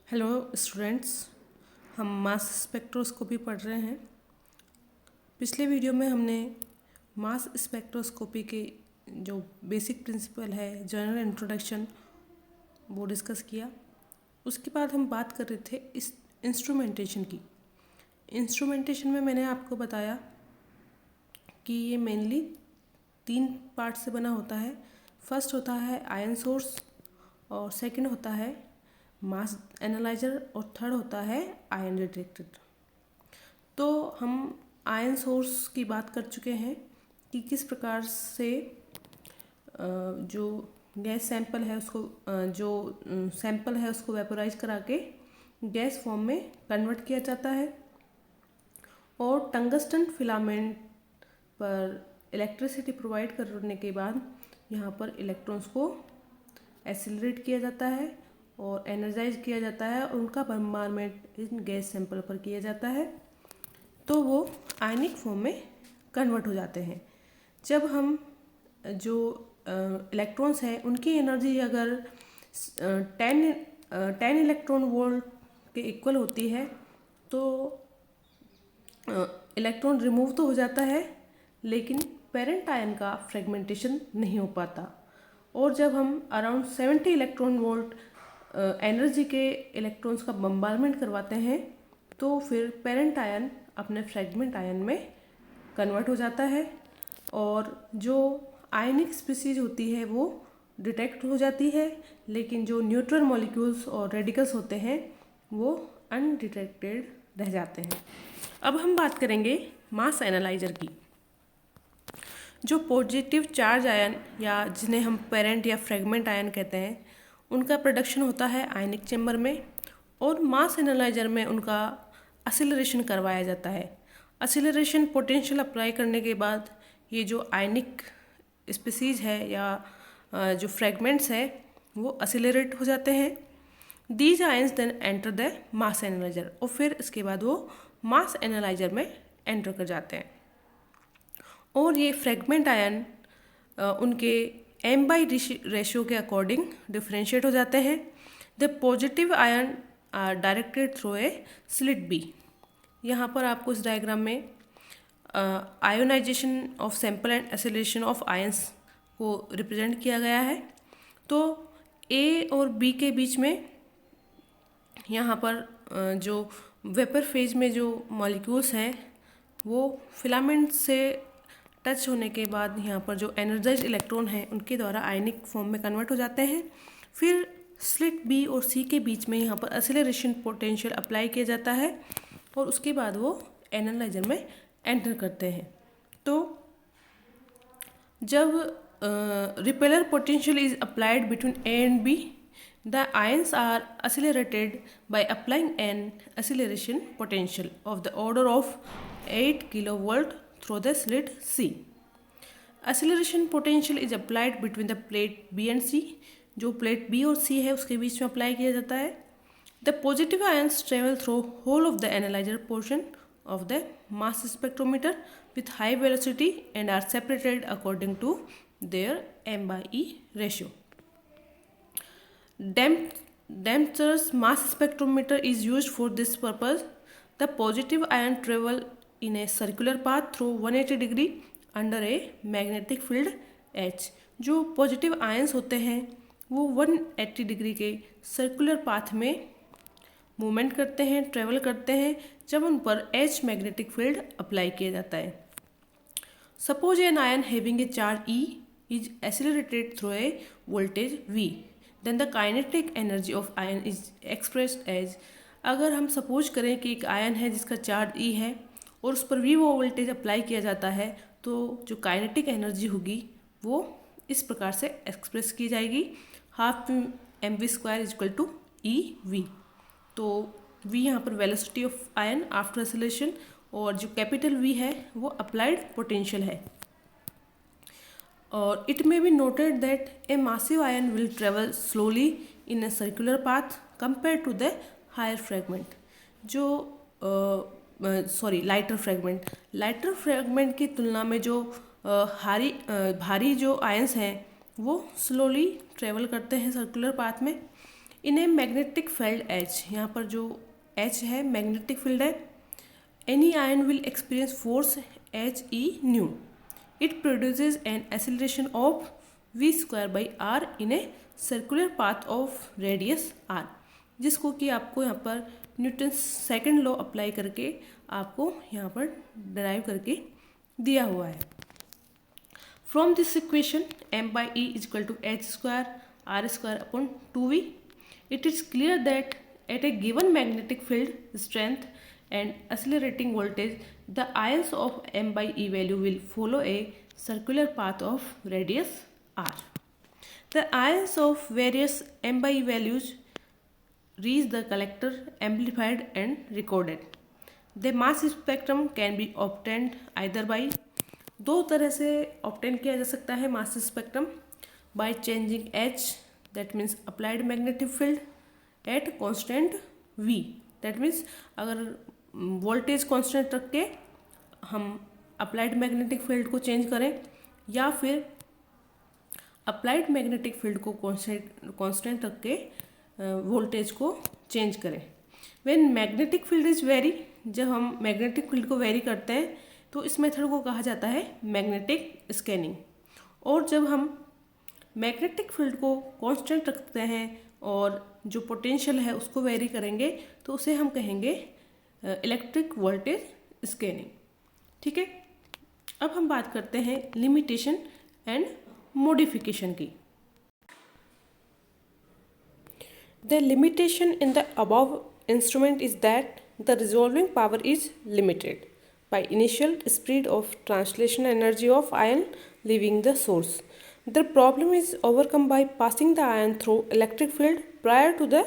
Hello students, हम mass spectroscopy पढ़ रहे हैं। पिछले वीडियो में हमने मास स्पेक्ट्रोस्कोपी के जो बेसिक प्रिंसिपल है, जनरल इंट्रोडक्शन, वो डिस्कस किया। उसके बाद हम बात कर रहे थे इस इंस्ट्रूमेंटेशन की। इंस्ट्रूमेंटेशन में मैंने आपको बताया कि ये मेनली 3 पार्ट से बना होता है। फर्स्ट होता है आयन सोर्स, और सेकंड होता है मास एनालाइजर, और थर्ड होता है आयन डिटेक्टर। तो हम आयन सोर्स की बात कर चुके हैं कि किस प्रकार से जो गैस सैंपल है उसको जो सैंपल है उसको वेपोराइज करा के गैस फॉर्म में कन्वर्ट किया जाता है, और टंगस्टन फिलामेंट पर इलेक्ट्रिसिटी प्रोवाइड करने के बाद यहाँ पर इलेक्ट्रॉन्स को एक्सीलरेट किया जाता है और एनर्जाइज किया जाता है, और उनका बम्बारमेंट इन गैस सैंपल पर किया जाता है, तो वो आयनिक फॉर्म में कन्वर्ट हो जाते हैं। जब हम जो इलेक्ट्रॉन्स हैं उनकी एनर्जी अगर 10 इलेक्ट्रॉन वोल्ट के इक्वल होती है तो इलेक्ट्रॉन रिमूव तो हो जाता है, लेकिन पेरेंट आयन का फ्रेगमेंटेशन नहीं हो पाता। और जब हम अराउंड 70 इलेक्ट्रॉन वोल्ट एनर्जी के इलेक्ट्रॉन्स का बम्बारमेंट करवाते हैं तो फिर पेरेंट आयन अपने फ्रेगमेंट आयन में कन्वर्ट हो जाता है, और जो आयनिक स्पीसीज होती है वो डिटेक्ट हो जाती है, लेकिन जो न्यूट्रल मॉलिक्यूल्स और रेडिकल्स होते हैं वो अनडिटेक्टेड रह जाते हैं। अब हम बात करेंगे मास एनालाइजर की। जो पॉजिटिव चार्ज आयन, या जिन्हें हम पेरेंट या फ्रेगमेंट आयन कहते हैं, उनका प्रोडक्शन होता है आयनिक चैम्बर में, और मास एनालाइजर में उनका असिलरेशन करवाया जाता है। असिलरेशन पोटेंशियल अप्लाई करने के बाद ये जो आयनिक स्पीसीज है या जो फ्रेगमेंट्स है वो असिलरेट हो जाते हैं। These ions then enter the mass analyser, और फिर इसके बाद वो मास एनालाइजर में एंटर कर जाते हैं। और ये फ्रेगमेंट आयन उनके m/d रेशियो के अकॉर्डिंग डिफ्रेंशिएट हो जाते हैं। The positive ion are directed through a slit B. यहाँ पर आपको इस डायग्राम में ionisation of sample and acceleration of ions को रिप्रेजेंट किया गया है। तो ए और बी के बीच में यहाँ पर जो वेपर फेज में जो मॉलिक्यूल्स हैं वो फिलामेंट से टच होने के बाद यहाँ पर जो एनर्जाइज इलेक्ट्रॉन हैं उनके द्वारा आयनिक फॉर्म में कन्वर्ट हो जाते हैं। फिर स्लिट बी और सी के बीच में यहाँ पर एक्सीलरेशन पोटेंशियल अप्लाई किया जाता है, और उसके बाद वो एनालाइजर में एंटर करते हैं। तो जब repeller potential is applied between A and B, the ions are accelerated by applying an acceleration potential of the order of 8 kilovolt through the slit C. Acceleration potential is applied between the plate B and C. जो plate B और C है उसके बीच में apply किया जाता है। The positive ions travel through whole of the analyzer portion of the mass spectrometer with high velocity and are separated according to their m/e ratio. Dempster's mass spectrometer is used for this purpose. The positive ion travel in a circular path through 180 degree under a magnetic field H. जो positive ions होते हैं वो 180 degree के circular path में movement करते हैं, travel करते हैं, जब उन पर H मैग्नेटिक फील्ड अप्लाई किया जाता है। Suppose an ion having a charge E is accelerated through a voltage V. Then the kinetic energy of ion is expressed as, अगर हम सपोज करें कि एक आयन है जिसका चार्ज E है और उस पर V वो वोल्टेज अप्लाई किया जाता है, तो जो काइनेटिक एनर्जी होगी वो इस प्रकार से एक्सप्रेस की जाएगी, ½ mv²/EV। तो V यहाँ पर velocity of ion after acceleration, और जो कैपिटल V है वो अप्लाइड पोटेंशियल है। और it may be noted that a massive ion will travel slowly in a circular path compare to the higher fragment. जो लाइटर फ्रेगमेंट की तुलना में जो भारी जो आयंस हैं वो स्लोली ट्रेवल करते हैं सर्कुलर पाथ में। In a magnetic field H, यहाँ पर जो एच है मैग्नेटिक फील्ड है, any ion will experience force H E new. It produces an acceleration of v square by r in a circular path of radius r, जिसको कि आपको यहाँ पर न्यूटन सेकंड लॉ अप्लाई करके आपको यहाँ पर डराइव करके दिया हुआ है. From this equation m by e is equal to h square r square upon 2v, it is clear that at a given magnetic field strength and accelerating voltage, the ions of m by e value will follow a circular path of radius r. The ions of various m by e values reach the collector amplified and recorded. The mass spectrum can be obtained either by, दो तरह से obtain किया जा सकता है mass spectrum, by changing H that means applied magnetic field at constant V, that means अगर voltage constant रख के हम अप्लाइड मैग्नेटिक फील्ड को चेंज करें, या फिर अप्लाइड मैग्नेटिक फील्ड को कांस्टेंट रख के वोल्टेज को चेंज करें. When magnetic field is vary, जब हम मैग्नेटिक फील्ड को वेरी करते हैं तो इस मेथड को कहा जाता है मैग्नेटिक स्कैनिंग. और जब हम मैग्नेटिक फील्ड को कांस्टेंट रखते हैं और जो पोटेंशियल है उसको वेरी करेंगे तो उसे हम कहेंगे इलेक्ट्रिक वोल्टेज स्कैनिंग. ठीक है, अब हम बात करते हैं लिमिटेशन एंड मॉडिफिकेशन की. The limitation in the above instrument is that the resolving power is limited by initial speed of translation energy of ion leaving the source. The problem is overcome by passing the ion through electric field prior to the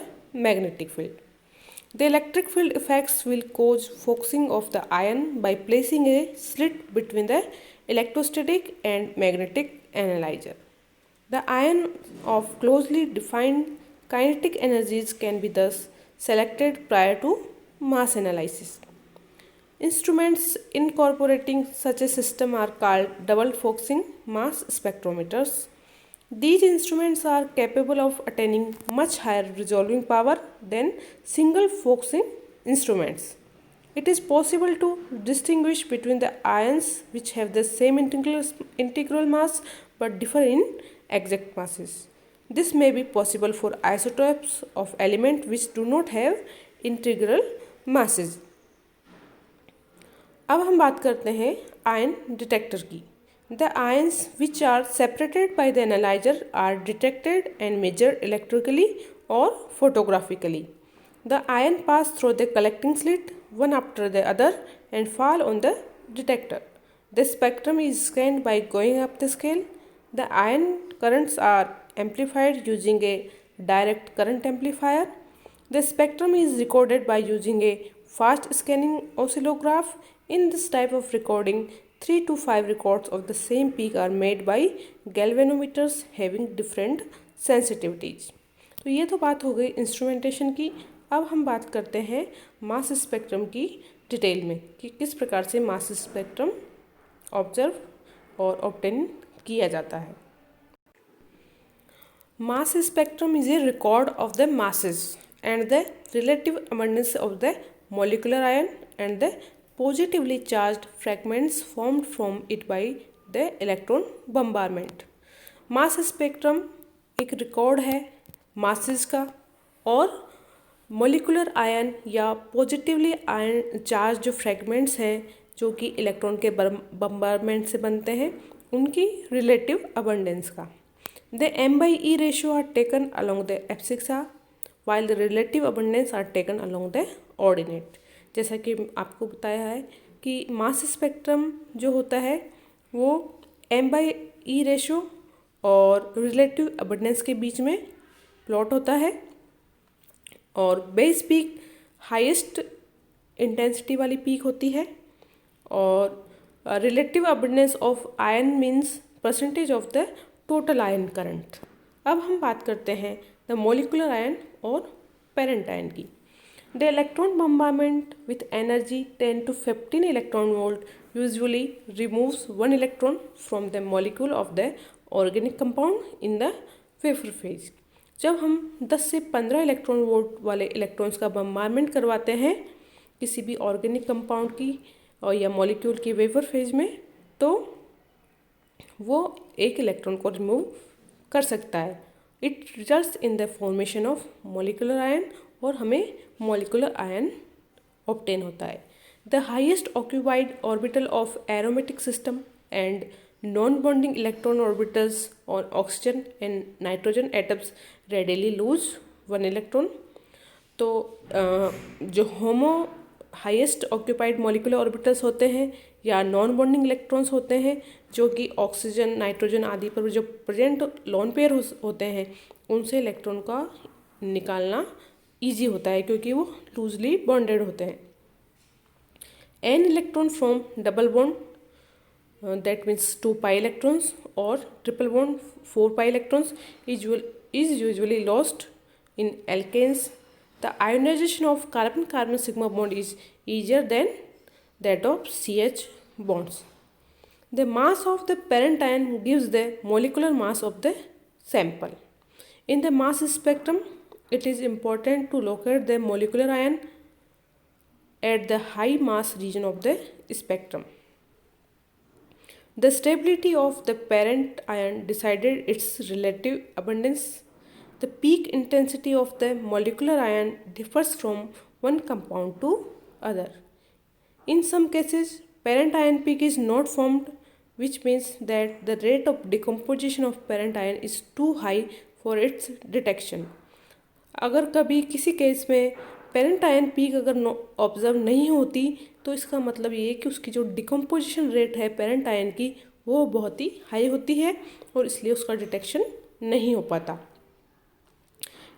magnetic field. The electric field effects will cause focusing of the ion by placing a slit between the electrostatic and magnetic analyzer. The ion of closely defined kinetic energies can be thus selected prior to mass analysis. Instruments incorporating such a system are called double focusing mass spectrometers. These instruments are capable of attaining much higher resolving power than single focusing instruments. It is possible to distinguish between the ions which have the same integral mass but differ in exact masses. This may be possible for isotopes of elements which do not have integral masses. अब हम बात करते हैं ion detector की. The ions which are separated by the analyser are detected and measured electrically और photographically. The ion pass through the collecting slit one after the other and fall on the detector. The spectrum is scanned by going up the scale. The ion currents are amplified using a direct current amplifier. The spectrum is recorded by using a fast scanning oscillograph. In this type of recording, 3 to 5 records of the same peak are made by galvanometers having different sensitivities. तो ये तो बात हो गई instrumentation की. अब हम बात करते हैं मास स्पेक्ट्रम की डिटेल में कि किस प्रकार से मास स्पेक्ट्रम ऑब्जर्व और ऑब्टेन किया जाता है. Mass spectrum is a record of the masses and the relative abundance of the molecular ion and the positively charged fragments formed from it by the electron bombardment. Mass spectrum एक record है masses का और molecular ion या positively ion charge जो fragments हैं जो कि electron के बम्बारमेंट से बनते हैं उनकी रिलेटिव अबंडेंस का. The m by e ratio are taken along the abscissa while the relative abundance are taken along the ordinate. जैसा कि आपको बताया है कि मास स्पेक्ट्रम जो होता है वो m by e रेशो और रिलेटिव अबंडेंस के बीच में प्लॉट होता है और बेस पीक हाईएस्ट इंटेंसिटी वाली पीक होती है और relative abundance of ion means percentage of the total ion current. अब हम बात करते हैं द मोलिकुलर आयन और पेरेंट आयन की. The electron bombardment with energy 10 to 15 electron volt usually removes 1 electron from the molecule of the organic compound in the vapour phase. जब हम 10 से 15 इलेक्ट्रॉन वोल्ट वाले इलेक्ट्रॉन्स का बम्बारमेंट करवाते हैं किसी भी ऑर्गेनिक कंपाउंड की और या मॉलिक्यूल की वेपर फेज में, तो वो एक इलेक्ट्रॉन को रिमूव कर सकता है। It results in the formation of molecular ion और हमें मॉलिक्यूलर आयन ऑब्टेन होता है। The highest occupied orbital of aromatic system and non bonding electron orbitals on oxygen and nitrogen atoms readily lose one electron. तो जो होमो highest occupied molecular orbitals होते हैं या non bonding electrons होते हैं जो कि ऑक्सीजन नाइट्रोजन आदि पर जो प्रेजेंट लोन पेयर होते हैं उनसे इलेक्ट्रॉन का निकालना इजी होता है क्योंकि वो लूजली बॉन्डेड होते हैं। An electron from double bond that means 2 pi electrons or triple bond 4 pi electrons is usually lost in alkanes. The ionization of carbon-carbon sigma bond is easier than that of CH bonds. The mass of the parent ion gives the molecular mass of the sample. In the mass spectrum, it is important to locate the molecular ion at the high mass region of the spectrum. The stability of the parent ion decided its relative abundance. The peak intensity of the molecular ion differs from one compound to other. In some cases, parent ion peak is not formed, which means that the rate of decomposition of parent ion is too high for its detection. अगर कभी किसी case में parent ion peak अगर observe नहीं होती तो इसका मतलब ये है कि उसकी जो डिकम्पोजिशन रेट है पेरेंट आयन की वो बहुत ही हाई होती है और इसलिए उसका डिटेक्शन नहीं हो पाता।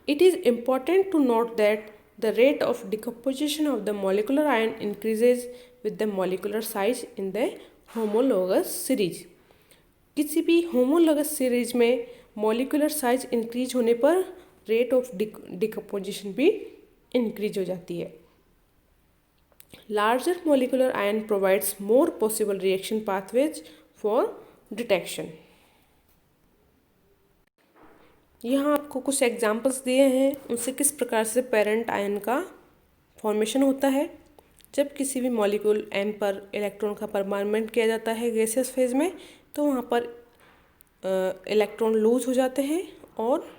It is important to note that the rate of decomposition of the molecular ion increases with the molecular size in the homologous series. किसी भी होमोलोगस सीरीज में मॉलिकुलर साइज इंक्रीज होने पर रेट ऑफ डिकम्पोजिशन भी increase हो जाती है। Larger molecular ion provides more possible reaction pathways for detection. यहाँ आपको कुछ एग्जांपल्स दिए हैं उनसे किस प्रकार से पेरेंट आयन का फॉर्मेशन होता है। जब किसी भी मॉलिक्यूल एम पर इलेक्ट्रॉन का बम्बारमेंट किया जाता है गैसियस फेज में तो वहाँ पर इलेक्ट्रॉन लूज हो जाते हैं और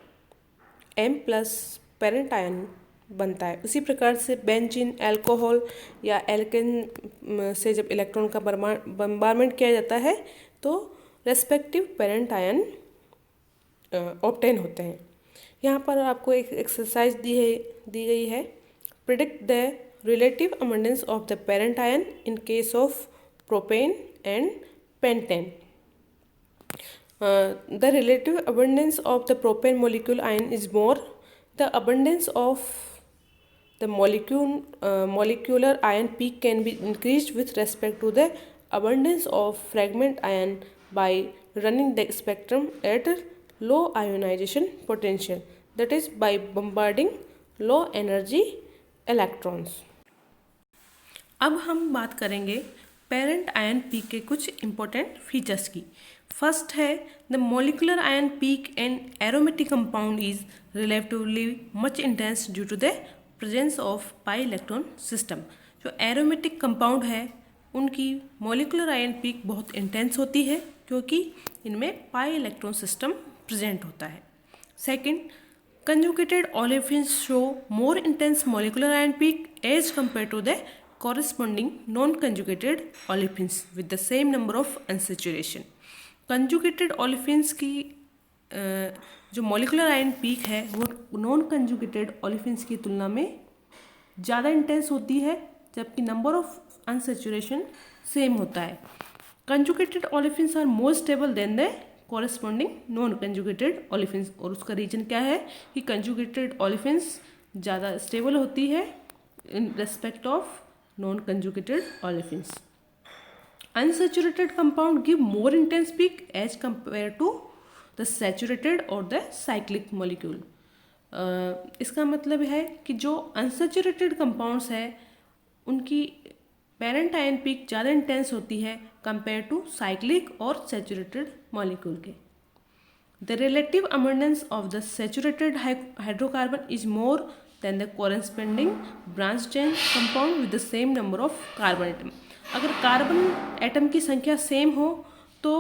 M प्लस पेरेंट आयन बनता है। उसी प्रकार से बेंजीन अल्कोहल या एल्केन से जब इलेक्ट्रॉन का बम्बारमेंट किया जाता है तो रेस्पेक्टिव पेरेंट आयन ऑब्टेन होते हैं। यहाँ पर आपको एक एक्सरसाइज दी गई है। Predict the relative abundance of the parent ion in case of propane and pentane. The relative abundance of the propane molecule ion is more. The abundance of the molecular ion peak can be increased with respect to the abundance of fragment ion by running the spectrum at low ionization potential, that is by bombarding low energy electrons. अब हम बात करेंगे parent ion peak के कुछ important features की। First है the molecular ion peak in aromatic compound is relatively much intense due to the presence of pi electron system. जो aromatic compound है उनकी मॉलिकुलर आयन पीक बहुत इंटेंस होती है क्योंकि इनमें पाई इलेक्ट्रॉन सिस्टम प्रेजेंट होता है। Second, conjugated olefins show more intense molecular ion peak as compare to the corresponding non-conjugated olefins with the same number of unsaturation. Conjugated olefins की जो molecular ion peak है वो नॉन कंजुगेटेड ओलेफिन्स की तुलना में ज़्यादा इंटेंस होती है जबकि नंबर ऑफ अनसेचुरेशन सेम होता है। Conjugated olefins are more stable than the corresponding non conjugated olefins, और उसका रीजन क्या है कि कंजुगेटेड ओलेफिन्स ज़्यादा स्टेबल होती है in respect of non-conjugated olefins. Unsaturated compound give more intense peak as compared to the saturated or the cyclic molecule. इसका मतलब है कि जो unsaturated compounds है उनकी पेरेंट आयन पीक ज़्यादा इंटेंस होती है कंपेयर टू साइक्लिक और सैचुरेटेड मॉलिक्यूल के। The relative abundance of the saturated hydrocarbon is more than the corresponding branch chain compound with the same number of carbon atom. अगर carbon atom की संख्या same हो तो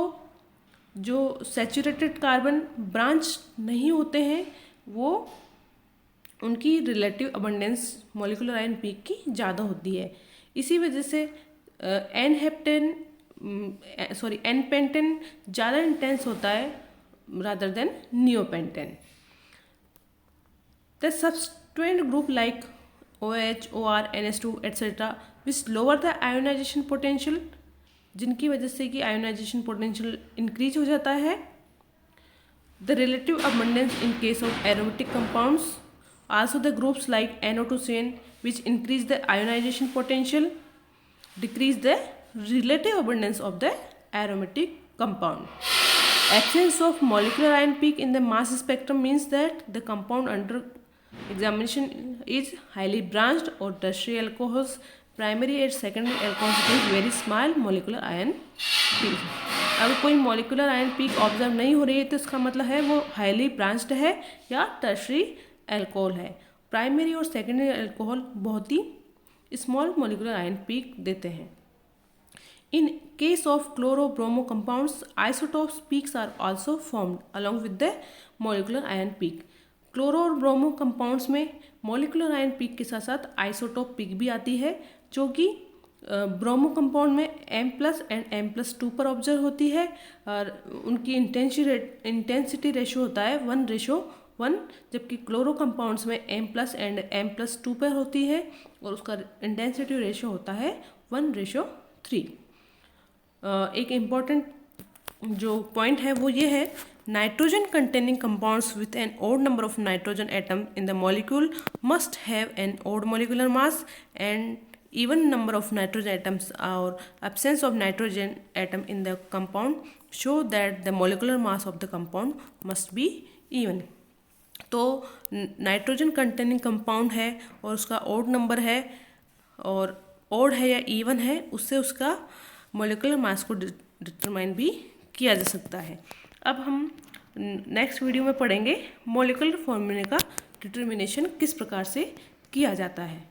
जो सैचुरेटेड कार्बन ब्रांच नहीं होते हैं वो उनकी relative abundance molecular ion peak की ज़्यादा होती है। इसी वजह से एन पेंटेन ज़्यादा इंटेंस होता है rather than neopentane. The substrate group like OH, OR, NH2 etc. Which lower the ionization potential, जिनकी वजह से कि आयोनाइजेशन पोटेंशियल इंक्रीज हो जाता है। The relative abundance in case of aromatic compounds, also the groups like NO2CN which increase the ionization potential decrease the relative abundance of the aromatic compound. Absence of molecular ion peak in the mass spectrum means that the compound under examination is highly branched or tertiary alcohols, primary and secondary alcohols give very small molecular ion peak. अगर कोई molecular ion peak observe नहीं हो रही है तो इसका मतलब है वो हाईली ब्रांच्ड है या टर्शरी एल्कोहल है। प्राइमरी और सेकेंडरी एल्कोहल बहुत ही स्मॉल मॉलिक्यूलर आयन पीक देते हैं। In case of chloro bromo compounds isotopes peaks are also formed along with the molecular ion peak. Chloro और ब्रोमो कंपाउंड्स में मॉलिक्यूलर आयन पीक के साथ साथ आइसोटोप पीक भी आती है, जो कि ब्रोमो कंपाउंड में M+ एंड M+2 पर ऑब्जर्व होती है और उनकी इंटेंसिटी रेशो होता है 1:1, जबकि क्लोरो कंपाउंड्स में M+ एंड M+2 पर होती है और उसका इंटेंसिटी रेशो होता है 1:3। एक इम्पॉर्टेंट जो पॉइंट है वो ये है, nitrogen containing compounds with an odd number of nitrogen atom in the molecule must have an odd molecular mass and even number of nitrogen atoms or absence of nitrogen atom in the compound show that the molecular mass of the compound must be even। तो nitrogen containing compound है और उसका odd number है और odd है या even है, उससे उसका मोलिकुलर मास को डिटरमाइन भी किया जा सकता है। अब हम नेक्स्ट वीडियो में पढ़ेंगे मोलिकुलर फॉर्मूले का डिटर्मिनेशन किस प्रकार से किया जाता है।